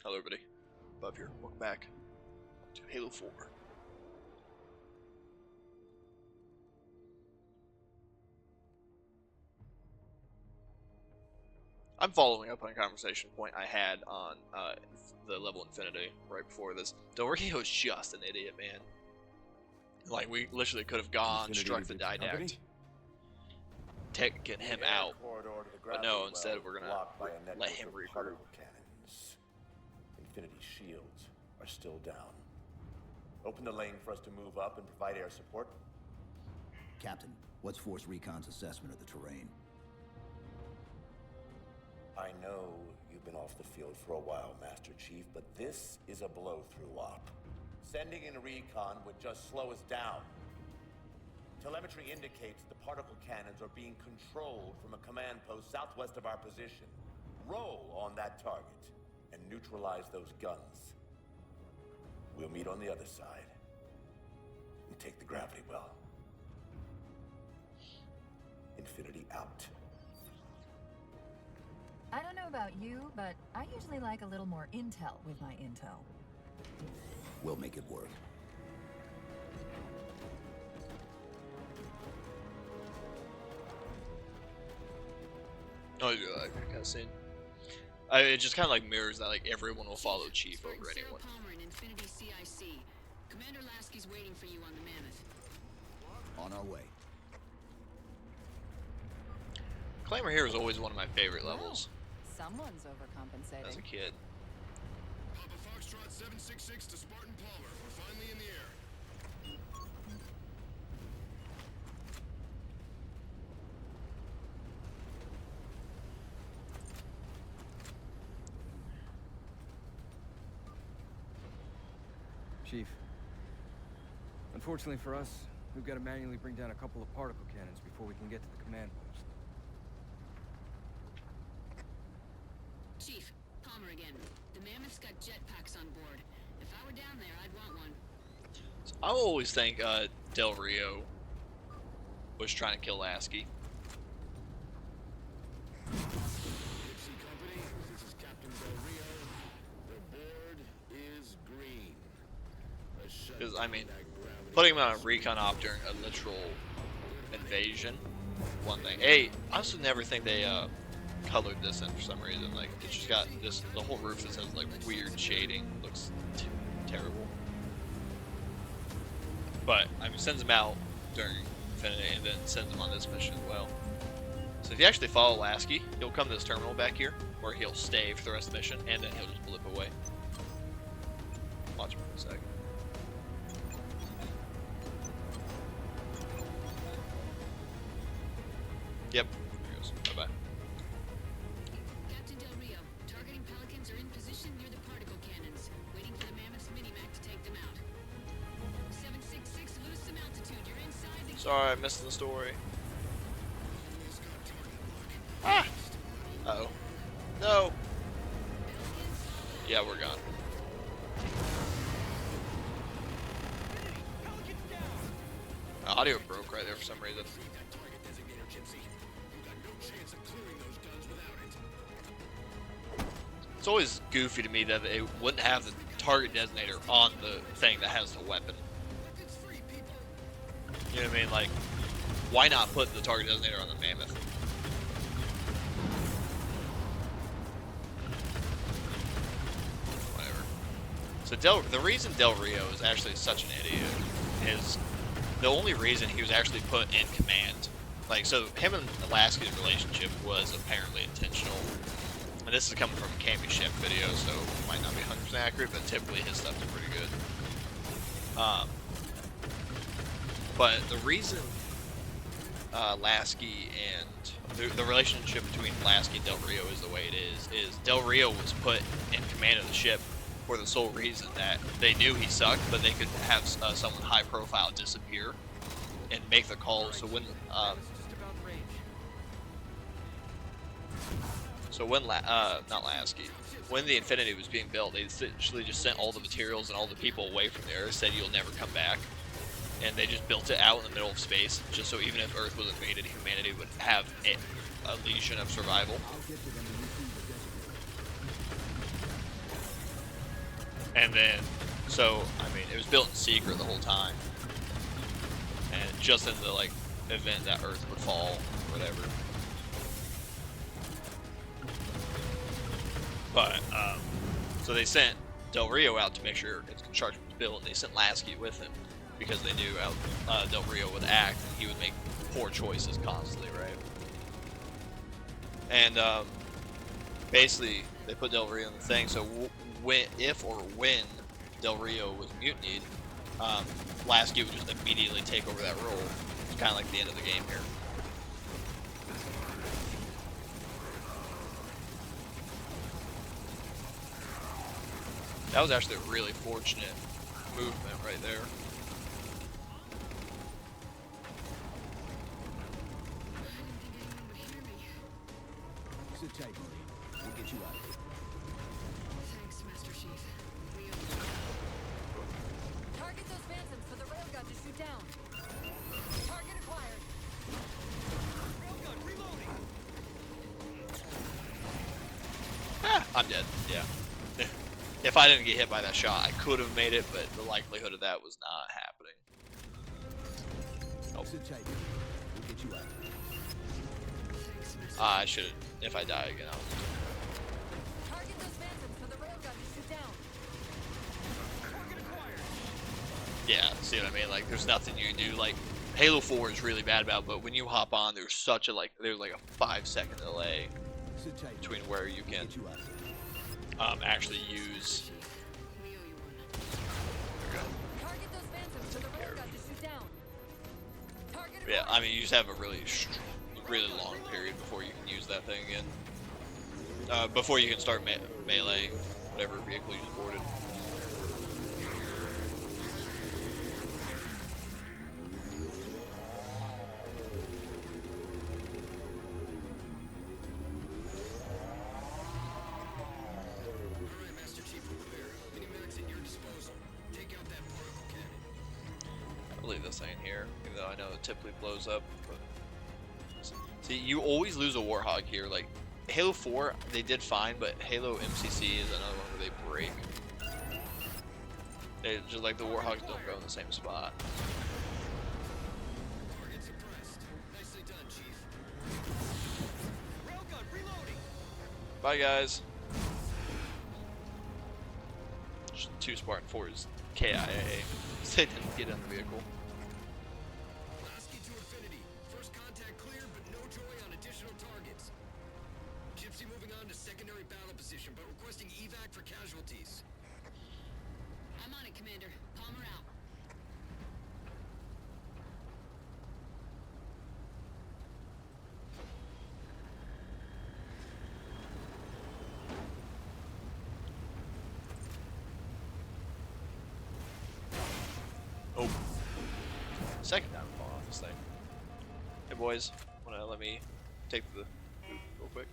Hello everybody, Bob here, welcome back to Halo 4. I'm following up on a conversation point I had on the level Infinity right before this. Del Rio's just an idiot, man. Like, we literally could have gone, Infinity struck the Repeat Company? Didact, taken him out, but no, instead we're gonna let him regroup. Particle cannons. Infinity shields are still down. Open the lane for us to move up and provide air support. Captain, what's Force Recon's assessment of the terrain? I know you've been off the field for a while, Master Chief, but this is a blow-through op. Sending in a recon would just slow us down. Telemetry indicates the particle cannons are being controlled from a command post southwest of our position. Roll on that target and neutralize those guns. We'll meet on the other side and take the gravity well. Infinity out. I don't know about you, but I usually like a little more intel with my intel. We'll make it work. Oh, I do like that kind of scene. It just kind of like mirrors that, like, everyone will follow Chief over anyone. Palmer in Infinity CIC. Commander Lasky's waiting for you on the Mammoth. On our way. Claymore here was always one of my favorite levels Someone's overcompensating. as a kid. Papa Foxtrot 766 to Spartan Palmer. We're finally in the air. Chief. Unfortunately for us, we've got to manually bring down a couple of particle cannons before we can get to the command post. Chief, Palmer again. The Mammoth's got jetpacks on board. If I were down there, I'd want one. So I always think Del Rio was trying to kill Lasky. Dixie Company, this is Captain Del Rio. The board is green. Because, I mean, putting him on a recon op during a literal invasion, one thing. Hey, I also never think they colored this in for some reason. Like, it's just got this, the whole roof that has like weird shading. Looks terrible. But, I mean, sends him out during Infinity and then sends him on this mission as well. So if you actually follow Lasky, he'll come to this terminal back here, where he'll stay for the rest of the mission, and then he'll just blip away. Watch him for a second. Yep. There he goes. Bye-bye. Captain Del Rio, targeting Pelicans are in position near the particle cannons, waiting for the Mammoth's minimac to take them out. 766, lose some altitude. You're inside the... Sorry, I missed the story. Ah! Uh-oh. No! Yeah, we're gone. Audio broke right there for some reason. It's always goofy to me that they wouldn't have the target designator on the thing that has the weapon. You know what I mean? Like, why not put the target designator on the Mammoth? Whatever. So the reason Del Rio is actually such an idiot is the only reason he was actually put in command. Like, so him and Lasky's relationship was apparently intentional. And this is coming from a Cammy Chef video, so it might not be 100% accurate, but typically his stuff is pretty good. But the reason Lasky and the relationship between Lasky and Del Rio is the way it is Del Rio was put in command of the ship for the sole reason that they knew he sucked, but they could have someone high profile disappear and make the call. So when not Lasky, when the Infinity was being built, they essentially just sent all the materials and all the people away from there, said you'll never come back, and they just built it out in the middle of space, just so even if Earth was invaded, humanity would have a legion of survival. And then, so I mean, it was built in secret the whole time, and just in the like event that Earth would fall, or whatever. But so they sent Del Rio out to make sure its construction was built, and they sent Lasky with him because they knew how Del Rio would act, and he would make poor choices constantly, right? And basically, they put Del Rio in the thing. So when Del Rio was mutinied, Lasky would just immediately take over that role. It's kind of like the end of the game here. That was actually a really fortunate movement right there. Sit tight, Marine. We'll get you out of here. Thanks, Master Chief. We Target those phantoms for the railgun to shoot down. Target acquired. Railgun reloading. Ah, I'm dead. Yeah. If I didn't get hit by that shot, I could have made it, but the likelihood of that was not happening. Oh. Sit tight, Marine. We'll get you out of here. I should have. If I die again, I'll. Target those phantoms for the railgun to shoot down. Target acquired. Yeah, see what I mean? Like, there's nothing you can do. Like, Halo 4 is really bad about, but when you hop on, there's such a there's like a 5-second delay Sit tight, between Marine. where you We'll can get you out of here. actually use. we owe you one. There we go. Target those phantoms for the railgun to shoot down. Target Yeah, acquired. I mean, you just have a really long period before you can use that thing again. Before you can start melee, whatever vehicle you just boarded. Alright, Master Chief, we're clear. Minimax at your disposal. Take out that particle cannon. I believe this thing in here, even though I know it typically blows up. But... See, you always lose a Warthog here. Like, Halo 4, they did fine, but Halo MCC is another one where they break. They just like the Warthogs don't go in the same spot. Target suppressed. Nicely done, Chief. Railgun reloading. Bye, guys. Just 2 Spartan 4s KIA. They didn't get in the vehicle. Lasky to infinity. First contact cleared, but no joy on additional targets. Gypsy moving on to secondary battle position, but requesting evac for casualties. I'm on it, Commander. Palmer out. Oh. Second time I'm falling off this thing. Hey boys, wanna let me take the loop real quick?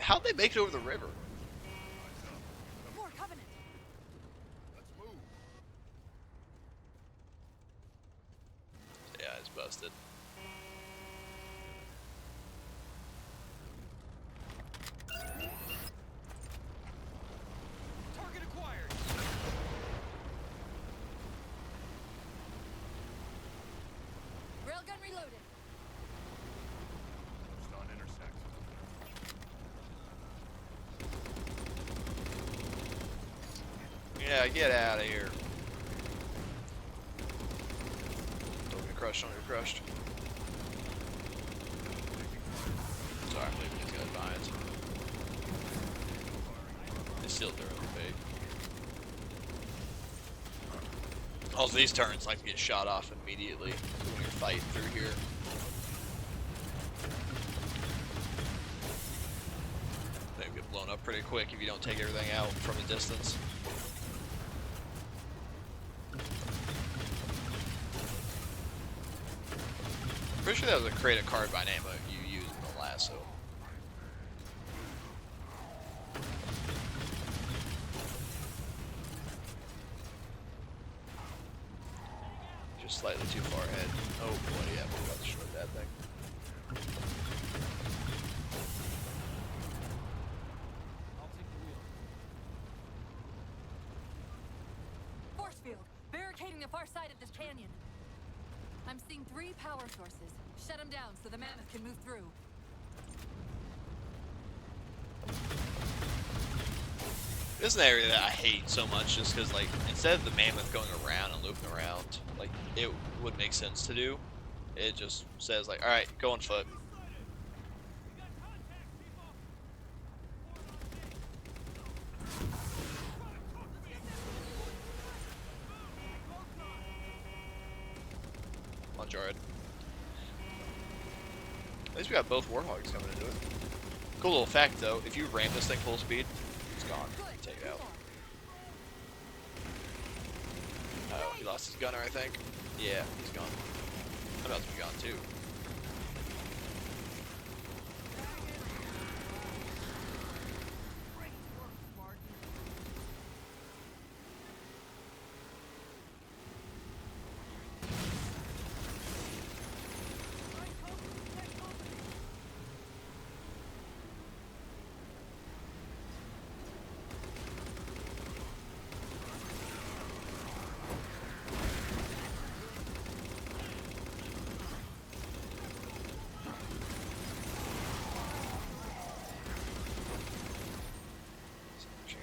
How'd they make it over the river? More Covenant. Let's move. Yeah, it's busted. Target acquired. Railgun reloaded. Just on intersect. Yeah, get out of here. Don't get crushed, don't get crushed. Sorry, I'm leaving these guys behind. They sealed their own fate. Also, these turrets like to get shot off immediately when you're fighting through here. They get blown up pretty quick if you don't take everything out from a distance. Pretty sure that was a create a card by name that you used in the lasso. Just slightly too far ahead. Oh boy, yeah, we got destroyed that thing. I'll take the wheel. field, barricading the far side of this canyon. I'm seeing 3 power sources. Shut them down so the mammoth can move through. This is an area that I hate so much, just because, like, instead of the mammoth going around and looping around, like, it would make sense to do. It just says, like, alright, go on foot. Come on, Jared. At least we got both Warhogs coming into it. Cool little fact, though, if you ram this thing full speed, it's gone. Take it out. Oh, he lost his gunner, I think. Yeah, he's gone. I'm about to be gone, too.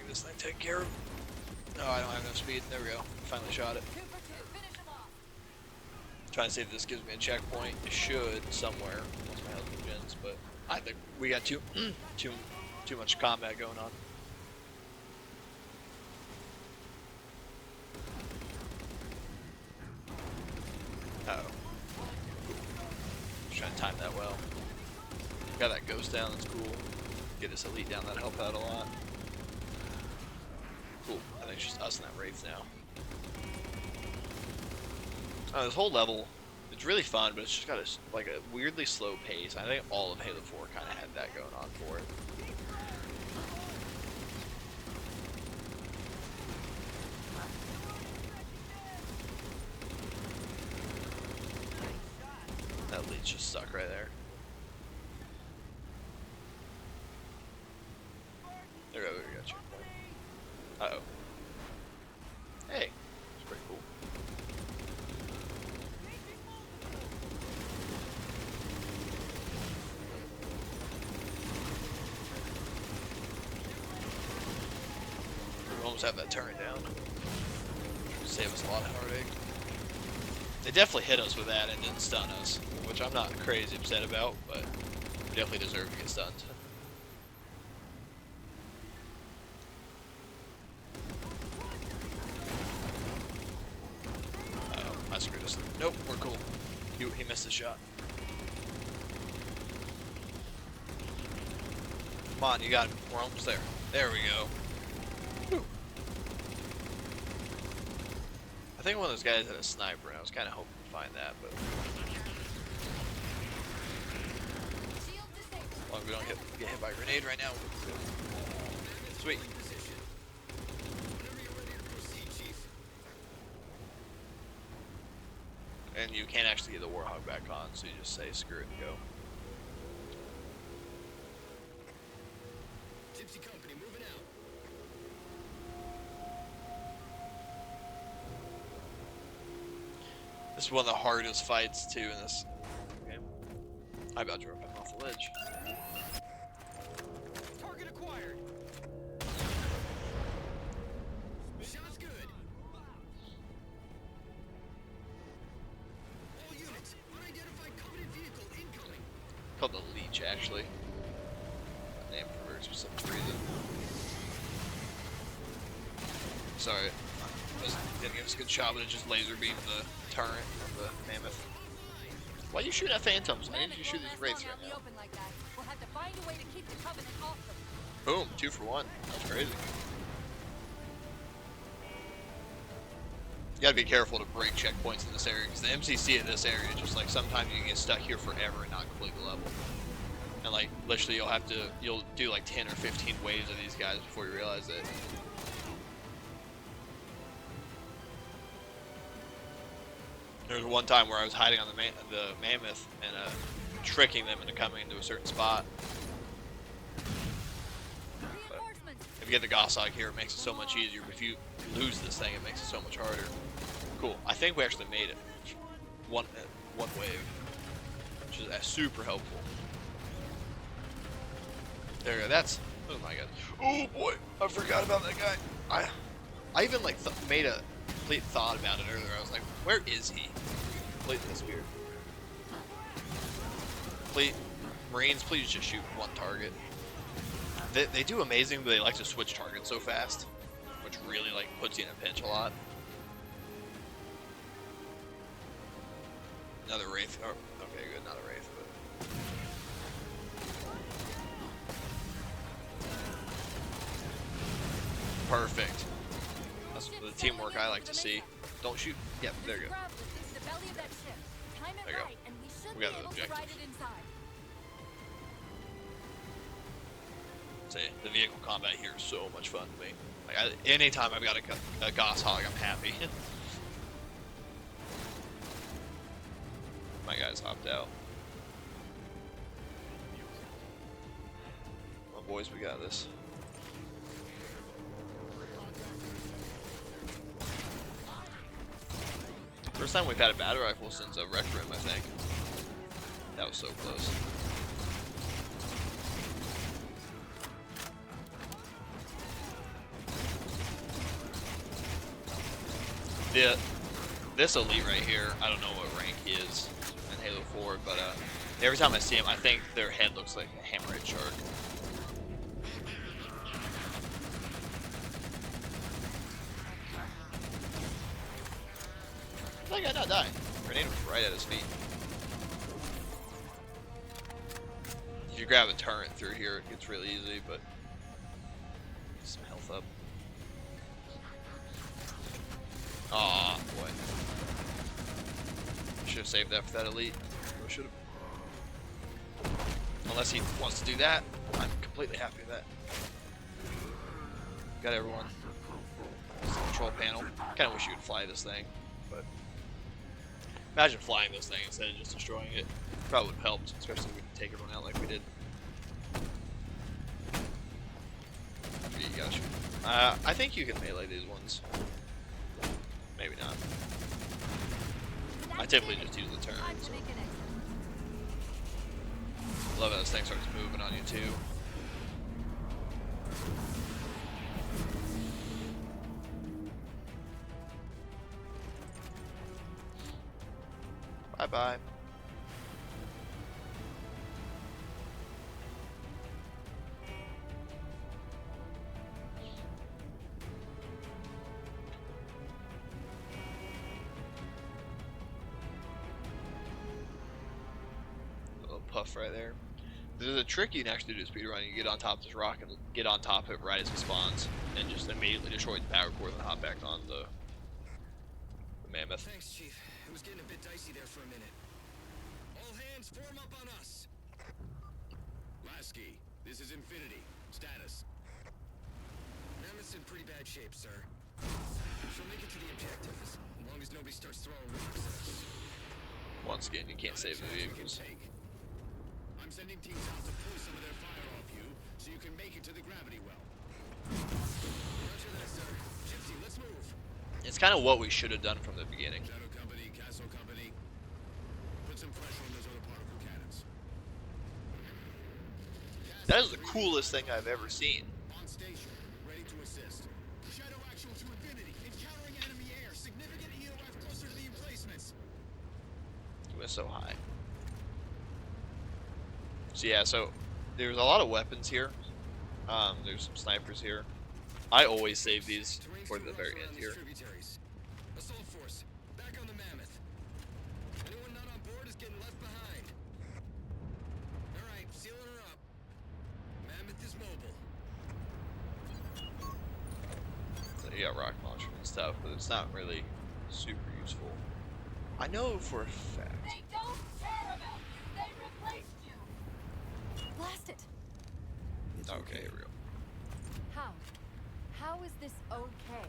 This thing take care of. No, I don't have enough speed. There we go. Finally shot it. 2 for 2. Finish them off. Trying to see if this gives me a checkpoint. It should somewhere. Once my health regens, but I think we got too much combat going on. Uh oh. Just trying to time that well. Got that ghost down. That's cool. Get this elite down. That'll help out a lot. Cool. I think it's just us and that Wraith now. This whole level, it's really fun, but it's just got like a weirdly slow pace. I think all of Halo 4 kind of had that going on for it. That lead's just stuck right there. There we go, we got you. Uh-oh. Hey, it's pretty cool. We almost have that turret down. Save us a lot of heartache. They definitely hit us with that and didn't stun us, which I'm not crazy upset about, but we definitely deserve to get stunned. I screwed us. Nope, we're cool. He missed his shot. Come on, you got it. We're almost there. There we go. Whew. I think one of those guys had a sniper, and I was kind of hoping to find that, but as long as we don't get hit by a grenade right now. Sweet. And you can't actually get the Warhog back on, so you just say screw it and go. Gypsy Company moving out. This is one of the hardest fights too in this game. I about drove him off the ledge. Target acquired. Shot's good. All units, unidentified Covenant vehicle incoming. Called the Leech, actually. That name for a very specific reason. Sorry, didn't give us a good shot, but it just laser beamed the turret of the Mammoth. Why you shoot at Phantoms? I need you to shoot these Wraiths right now. Like that. We'll have to find a way to keep the Covenant off them. Boom, 2 for 1. That's crazy. You gotta be careful to break checkpoints in this area, because the MCC in this area, just like sometimes you can get stuck here forever and not complete the level. And like literally you'll do like 10 or 15 waves of these guys before you realize it. There was one time where I was hiding on the Mammoth and tricking them into coming into a certain spot. But If you get the Goshawk here, it makes it so much easier. But if you lose this thing, it makes it so much harder. Cool. I think we actually made it. One wave, which is super helpful. There we go. That's, oh my god. Oh boy, I forgot about that guy. I even like made a complete thought about it earlier. I was like, where is he? Completely disappeared. Please, Marines, please just shoot one target. They do amazing, but they like to switch targets so fast, which really like puts you in a pinch a lot. Another Wraith. Oh, okay, good. Not a Wraith, but perfect. That's the teamwork I like to see. Don't shoot. Yep, there you go. There you go. We got the objective. Say the vehicle combat here is so much fun to me. Like anytime I've got a Goshawk, I'm happy. My guy's hopped out. Well, boys, we got this. First time we've had a battle rifle since Requiem, I think. That was so close. This elite right here, I don't know what rank he is in Halo 4, but every time I see him, I think their head looks like a hammerhead shark. That guy not dying. Grenade was right at his feet. If you grab a turret through here, it gets really easy, but some health up. Aw, boy. Should have saved that for that elite. Or should have. Unless he wants to do that, I'm completely happy with that. Got everyone. Control panel. Kind of wish you could fly this thing, but imagine flying this thing instead of just destroying it. Probably would have helped, especially if we could take everyone out like we did. You gotta shoot. I think you can melee these ones. Maybe not. I typically just use the turn. So. Love how this thing starts moving on you too. Bye bye. Puff right there. There's a trick you can actually do to speedrun. You get on top of this rock and get on top of it right as it spawns, and just immediately destroy the power core and hop back on the mammoth. Thanks, Chief. It was getting a bit dicey there for a minute. All hands form up on us. Lasky, this is Infinity. Status. Mammoth's in pretty bad shape, sir. She'll make it to the objective as long as nobody starts throwing rocks at us. Once again, you can't save the vehicles. I'm sending teams out to pull some of their fire off you, so you can make it to the gravity well. Roger that, sir. Gypsy, let's move. It's kind of what we should have done from the beginning. Shadow Company, Castle Company, put some pressure on those other particle cannons. That is the coolest thing I've ever seen. On station, ready to assist. Shadow actual to Infinity, encountering enemy air. Significant EOF closer to the emplacements. It was so high. So yeah, so there's a lot of weapons here. There's some snipers here. I always save these for the very end here. Assault force, back on the mammoth. Anyone not on board is getting left behind. All right, sealing her up. Mammoth is mobile. So you got rocket launcher and stuff, but it's not really super useful. I know for a fact. They don't care about you. They replaced you. Blast it. Okay, here we go. How? How is this okay?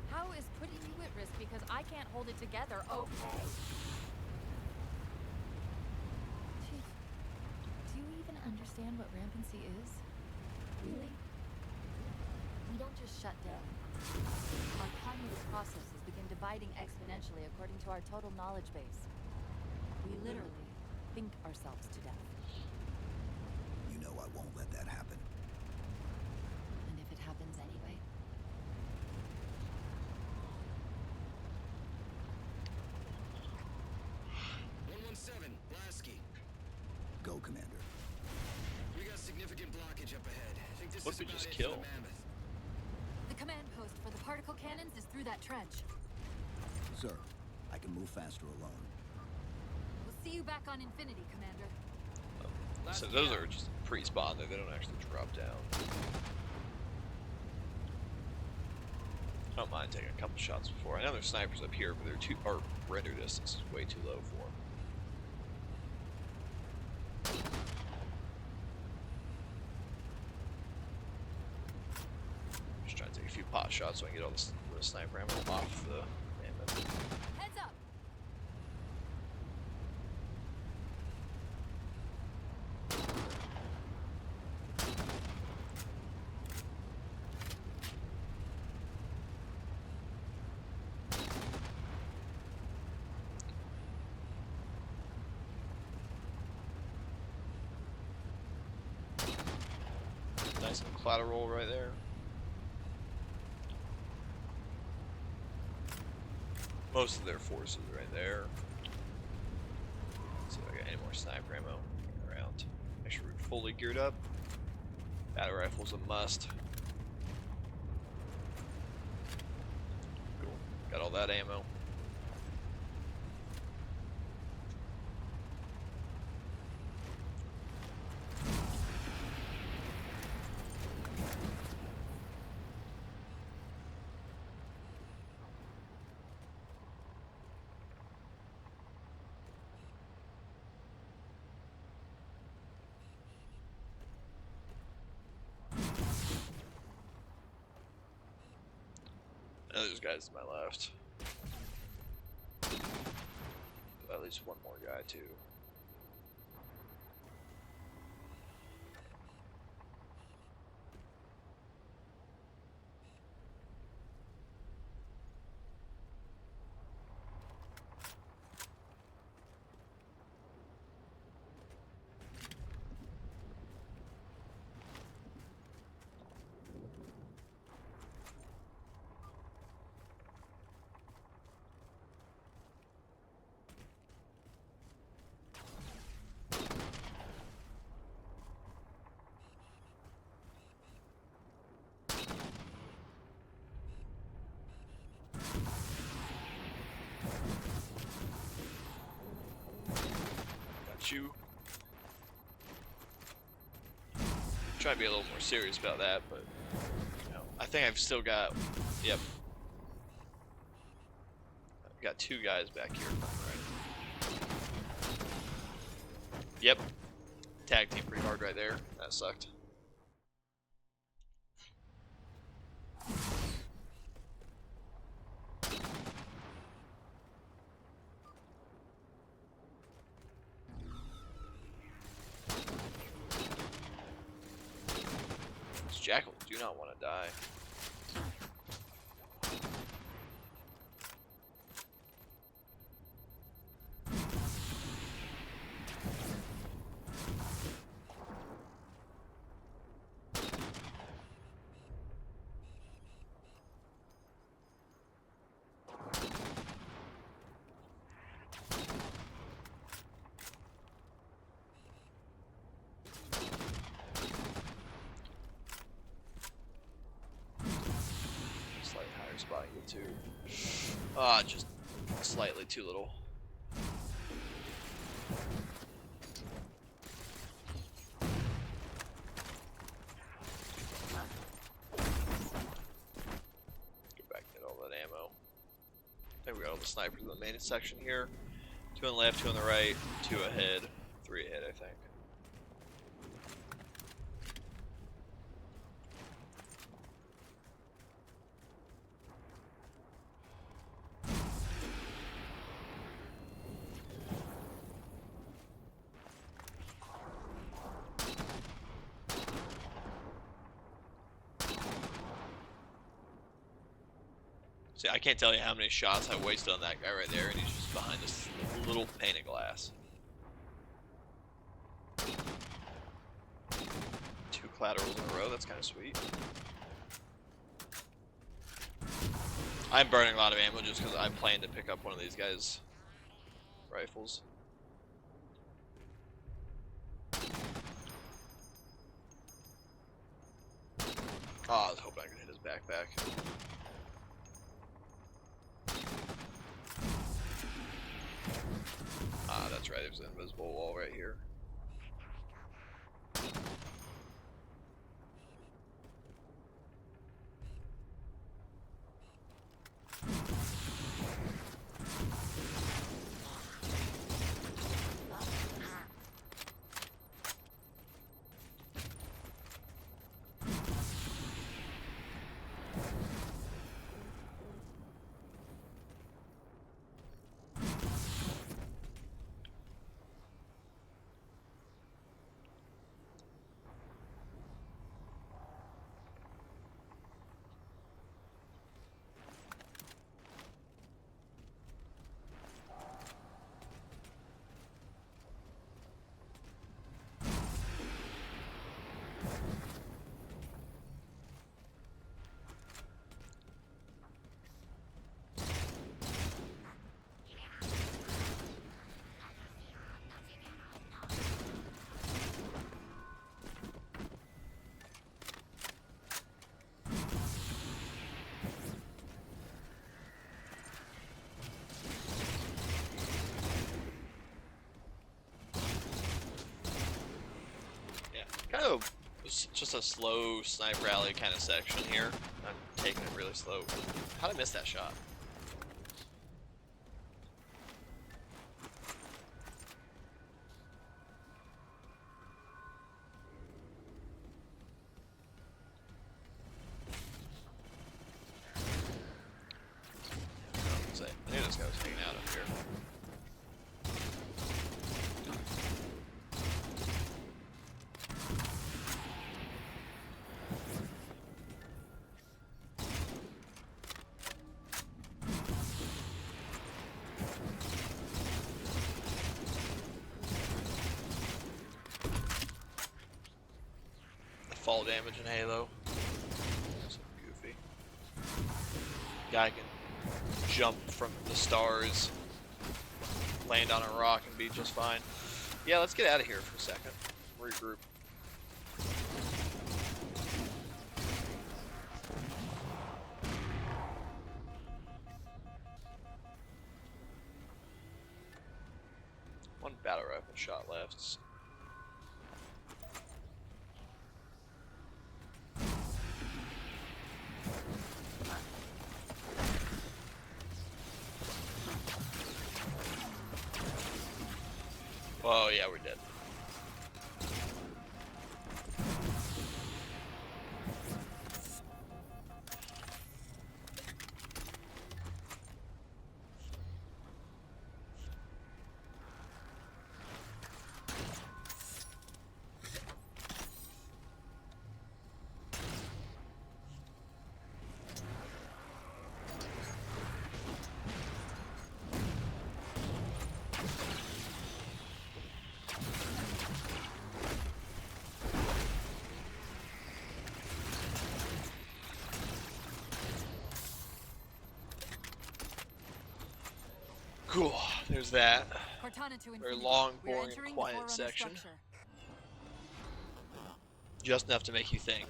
How is putting you at risk because I can't hold it together okay? Chief, do you even understand what rampancy is? Really? don't just shut down. Our cognitive processes begin dividing exponentially according to our total knowledge base. We literally think ourselves to death. You know I won't let that happen. And if it happens anyway? 117, Lasky. Go, Commander. We got significant blockage up ahead. I think this What is if we about just it kill? for the Mammoth. The command post for the particle cannons is through that trench. Sir, I can move faster alone. We'll see you back on Infinity, Commander. So those are just pre-spawn, they don't actually drop down. I don't mind taking a couple shots before. I know there's snipers up here, but they're too, our render distance is way too low for them. Just trying to take a few pot shots so I can get all the sniper ammo off the Mammoth. Heads up! Nice little collateral right there. Most of their forces right there. See if I got any more sniper ammo around. Make sure we're fully geared up. Battle rifle's a must. Cool. Got all that ammo. There's guys to my left. At least one more guy too. You. Try to be a little more serious about that, but you know, I think I've still got. Yep. I've got two guys back here. Right. Yep. Tag team pretty hard right there. That sucked. Jackals do not want to die. Spotting it too. Ah, just slightly too little. Get back and get all that ammo. I think we got all the snipers in the main section here. 2 on the left, 2 on the right, 2 ahead, 3 ahead, I think. See, I can't tell you how many shots I wasted on that guy right there, and he's just behind this little pane of glass. 2 collaterals in a row, that's kind of sweet. I'm burning a lot of ammo just because I plan to pick up one of these guys' rifles. Oh, I was hoping I could hit his backpack. Ah, that's right, there's an invisible wall right here. Kind of just a slow snipe rally kind of section here. I'm taking it really slow. How did I miss that shot? I knew this guy was hanging out up here. Fall damage in Halo. So goofy. Guy can jump from the stars, land on a rock, and be just fine. Yeah, let's get out of here for a second. Regroup. One battle rifle shot left. Oh yeah, we're dead. Cool, there's that. Cortana to Very Infinity. long, We're boring, entering the quiet Forerunner section. structure. Just enough to make you think,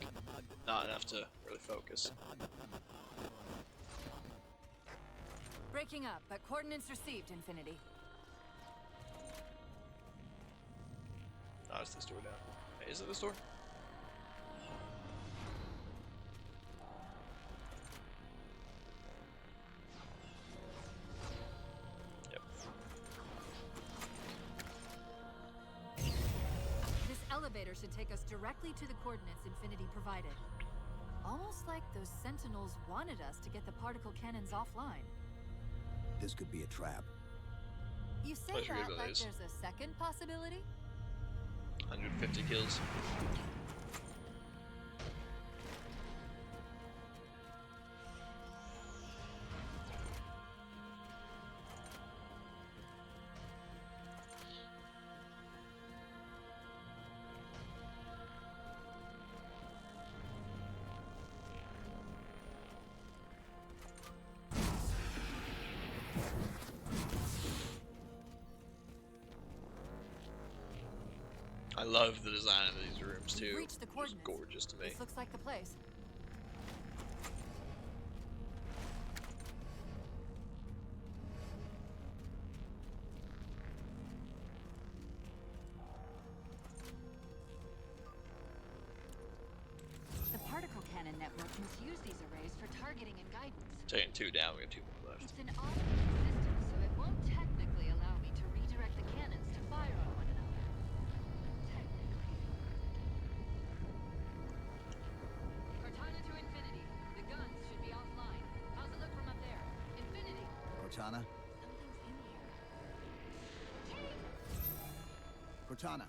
not enough to really focus. Breaking up, but coordinates received, Infinity. Oh, it's this door down. Hey, is it this door? Yep. This elevator should take us directly to the coordinates Infinity provided. Almost like those Sentinels wanted us to get the particle cannons offline. This could be a trap. You say Pleasure that to like these. there's a second possibility? 150 kills. I love the design of these rooms We've too. reached the It's coordinates. gorgeous to me. This looks like the place. The particle cannon network must use these arrays for targeting and guidance. Taking 2 down, we got 2 more left. It's an automated system, so it won't technically allow me to redirect the cannons to fire on one another. Technically. Cortana to Infinity. The guns should be offline. How's it look from up there? Infinity. Cortana? Something's in here. Cortana.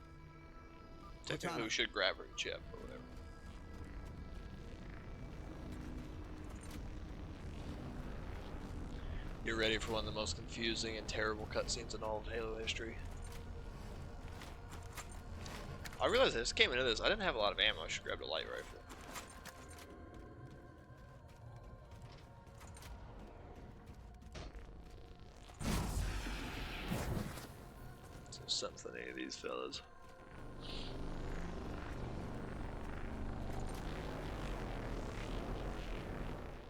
Technically, we should grab her chip or whatever. You're ready for one of the most confusing and terrible cutscenes in all of Halo history. I realized this came into this. I didn't have a lot of ammo. I should grab a light rifle. So something any of these fellas.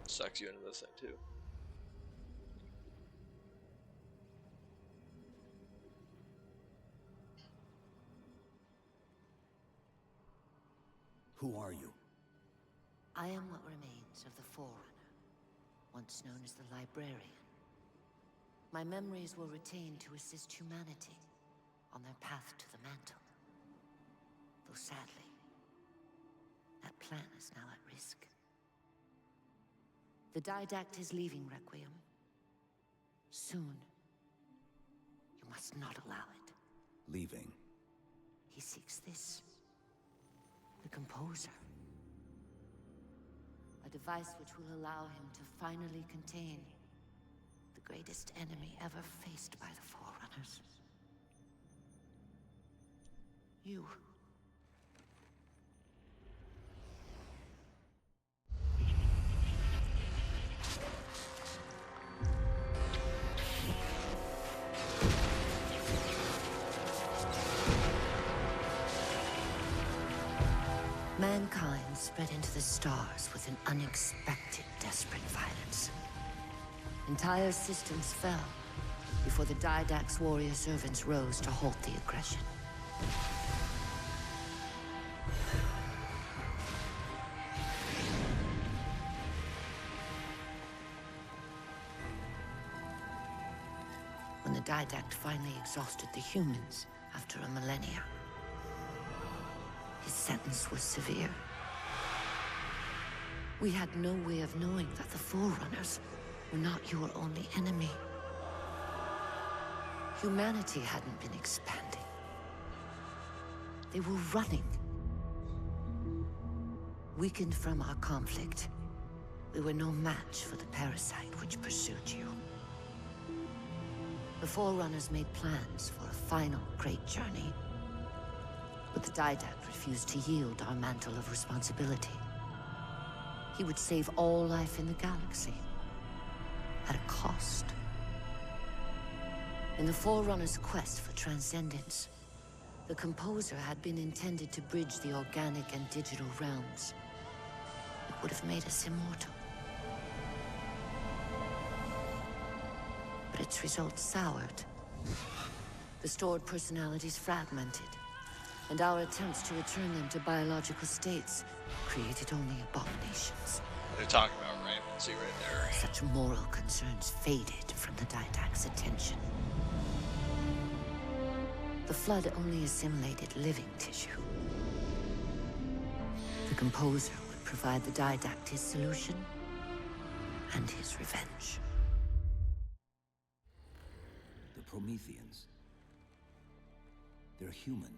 Sucks you into this thing too. Who are you? I am what remains of the Forerunner, once known as the Librarian. My memories were retained to assist humanity on their path to the mantle. Though sadly, that plan is now at risk. The Didact is leaving Requiem. Soon. You must not allow it. Leaving. He seeks this. The Composer. A device which will allow him to finally contain the greatest enemy ever faced by the Forerunners. You. Mankind spread into the stars with an unexpected, desperate violence. Entire systems fell before the Didact's warrior servants rose to halt the aggression. When the Didact finally exhausted the humans after a millennia, his sentence was severe. We had no way of knowing that the Forerunners were not your only enemy. Humanity hadn't been expanding. They were running. Weakened from our conflict, we were no match for the parasite which pursued you. The Forerunners made plans for a final great journey. But the Didact refused to yield our mantle of responsibility. He would save all life in the galaxy, at a cost. In the Forerunner's quest for transcendence, the Composer had been intended to bridge the organic and digital realms. It would have made us immortal. But its results soured. The stored personalities fragmented, and our attempts to return them to biological states created only abominations. They're talking about Raven, see right there. Such moral concerns faded from the Didact's attention. The Flood only assimilated living tissue. The Composer would provide the Didact his solution and his revenge. The Prometheans. They're human.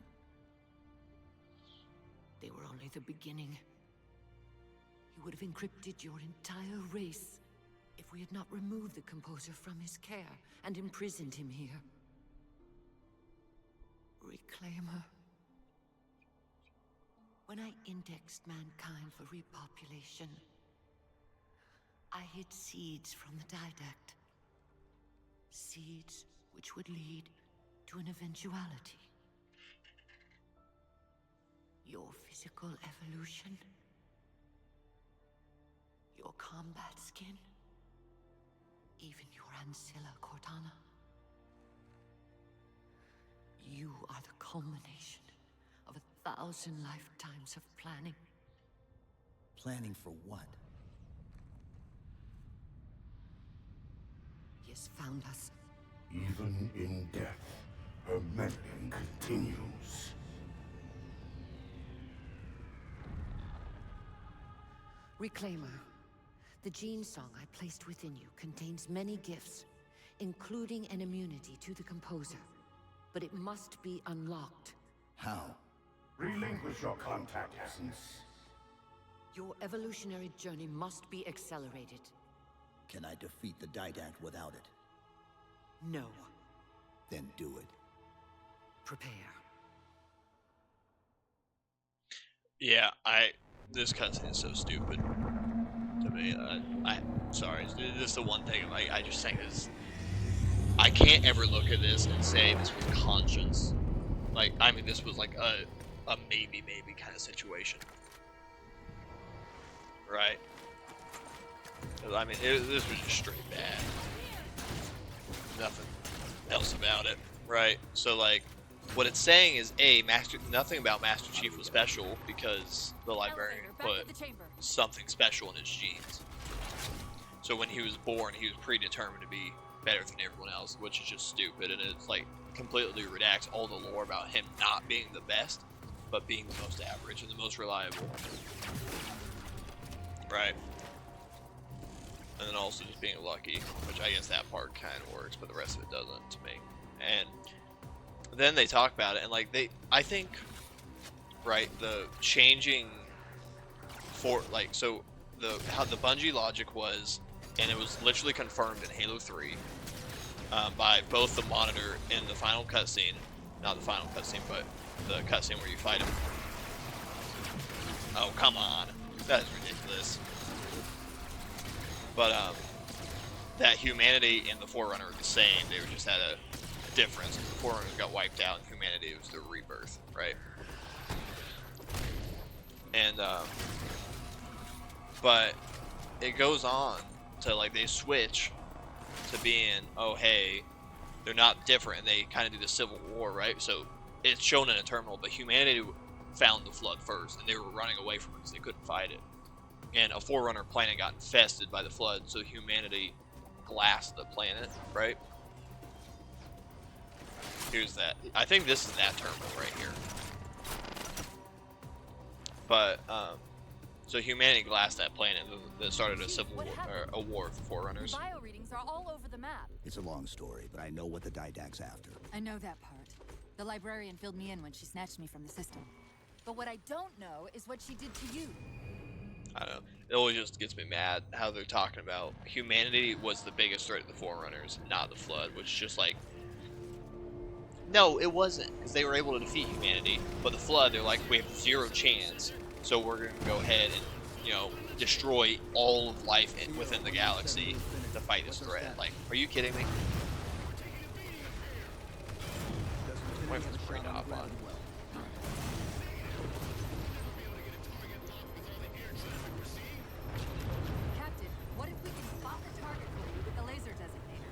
They were only the beginning. He would have encrypted your entire race if we had not removed the Composer from his care and imprisoned him here. Reclaimer. When I indexed mankind for repopulation, I hid seeds from the Didact. Seeds which would lead to an eventuality. Your physical evolution? Your combat skin? Even your ancilla Cortana? You are the culmination of 1,000 lifetimes of planning. Planning for what? He has found us. Even in death, her meddling continues. Reclaimer. The gene song I placed within you contains many gifts, including an immunity to the composer. But it must be unlocked. How? Relinquish your contact essence. Your evolutionary journey must be accelerated. Can I defeat the Didact without it? No. Then do it. Prepare. Yeah, this cutscene is so stupid to me. I'm sorry. This is the one thing I just think is, I can't ever look at this and say this was conscience. Like, I mean, this was like a maybe kind of situation, right? I mean, this was just straight bad. Nothing else about it, right? So like, what it's saying is, nothing about Master Chief was special because the librarian put something special in his genes. So when he was born, he was predetermined to be better than everyone else, which is just stupid, and it's like completely redacts all the lore about him not being the best, but being the most average and the most reliable. Right? And then also just being lucky, which I guess that part kind of works, but the rest of it doesn't to me. And then they talk about it, and like I think, right, the changing for like, so how the Bungie logic was, and it was literally confirmed in Halo 3 by both the Monitor and the final cutscene, not the final cutscene, but the cutscene where you fight him. Oh, come on, that is ridiculous. But that humanity and the Forerunner are the same. They were just had a difference. The Forerunners got wiped out, and humanity was the rebirth, right? And but it goes on to like they switch to being, oh hey, they're not different, and they kind of do the Civil War, right? So it's shown in a terminal, but humanity found the Flood first, and they were running away from it because they couldn't fight it. And a Forerunner planet got infested by the Flood, so humanity glassed the planet, right? Here's that. I think this is that terminal right here. But so humanity glassed that planet that started a civil war, or a war of the Forerunners. The bio readings are all over the map. It's a long story, but I know what the Didact's after. I know that part. The librarian filled me in when she snatched me from the system. But what I don't know is what she did to you. I don't know. It always just gets me mad how they're talking about humanity was the biggest threat to the Forerunners, not the Flood, which is just like, no, it wasn't, because they were able to defeat humanity. But the Flood, they're like, we have zero chance, so we're going to go ahead and, you know, destroy all of life within the galaxy to fight this threat. Like, are you kidding me? I'm waiting for the brain to hop on. Captain, what if we can spot the target for you with the laser designator?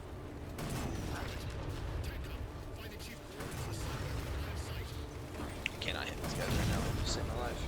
I cannot hit these guys right now. I'm just saving my life.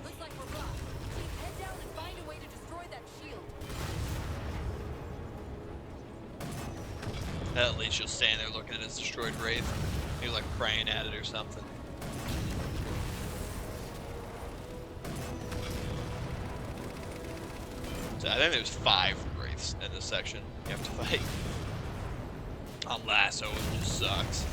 Looks like we're blocked. Head down and find a way to destroy that shield. At least just standing there looking at his destroyed Wraith. He was like praying at it or something. I think there's 5 wraiths in this section you have to fight. On Lasso, it just sucks.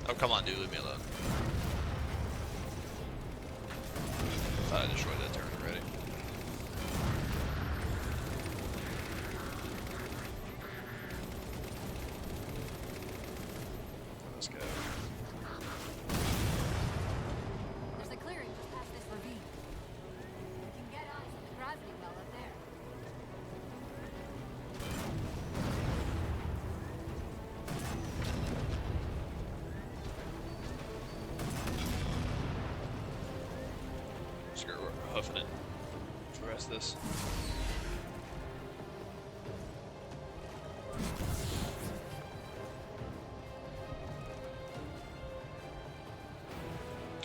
Oh, come on, dude, leave me alone. Thought I destroyed that turret already. Let's go. There's a clearing just past this ravine. We can get eyes on the gravity well up there. Screw it, we're hoofing it for the rest of this.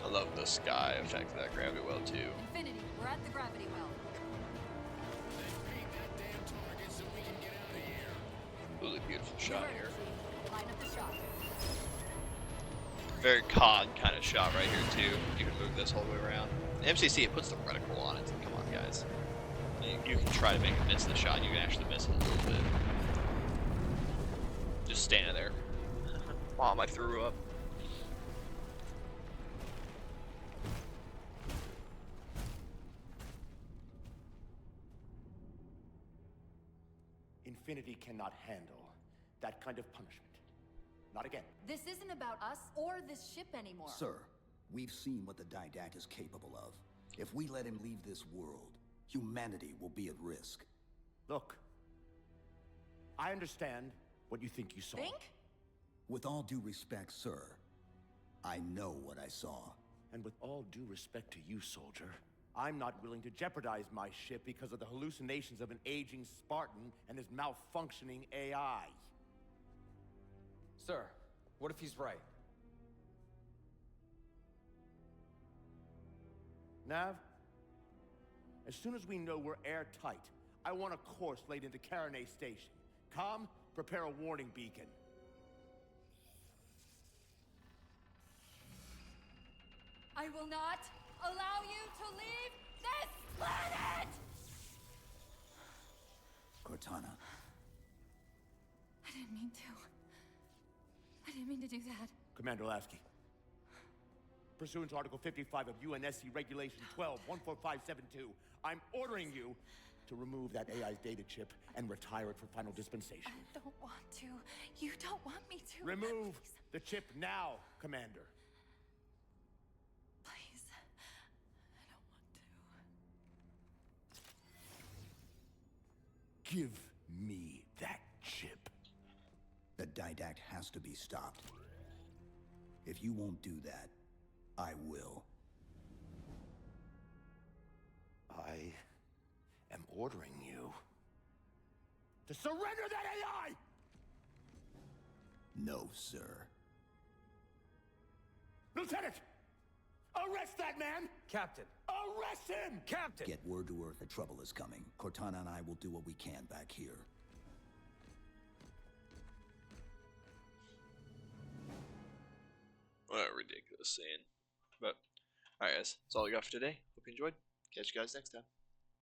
I love the sky effect of that gravity well too. Infinity, we're at the gravity well. Paint that damn target so we can get out of here. Really beautiful shot here. Line up the shot. Very COD kind of shot right here too. You can move this whole way around. The MCC, it puts the reticle on it. Come on, guys. You can try to make it miss the shot. You can actually miss it a little bit. Just standing there. Mom, I threw up. Infinity cannot handle that kind of punishment. Not again. This isn't about us or this ship anymore. Sir, we've seen what the Didact is capable of. If we let him leave this world, humanity will be at risk. Look, I understand what you think you saw. Think? With all due respect, sir, I know what I saw. And with all due respect to you, soldier, I'm not willing to jeopardize my ship because of the hallucinations of an aging Spartan and his malfunctioning AI. Sir, what if he's right? Nav, as soon as we know we're airtight, I want a course laid into Karenay Station. Com, prepare a warning beacon. I will not allow you to leave this planet! Cortana, I didn't mean to. I didn't mean to do that. Commander Lasky, pursuant to Article 55 of UNSC Regulation 12-14572, I'm ordering you to remove that AI's data chip and retire it for final dispensation. I don't want to. You don't want me to. Remove the chip now, Commander. Please. I don't want to. Give me that chip. the Didact has to be stopped. If you won't do that, I will. I am ordering you to surrender that AI! No, sir. Lieutenant! Arrest that man! Captain! Arrest him! Captain! Get word to Earth that trouble is coming. Cortana and I will do what we can back here. What a ridiculous scene. But, alright guys, that's all I got for today. Hope you enjoyed. Catch you guys next time.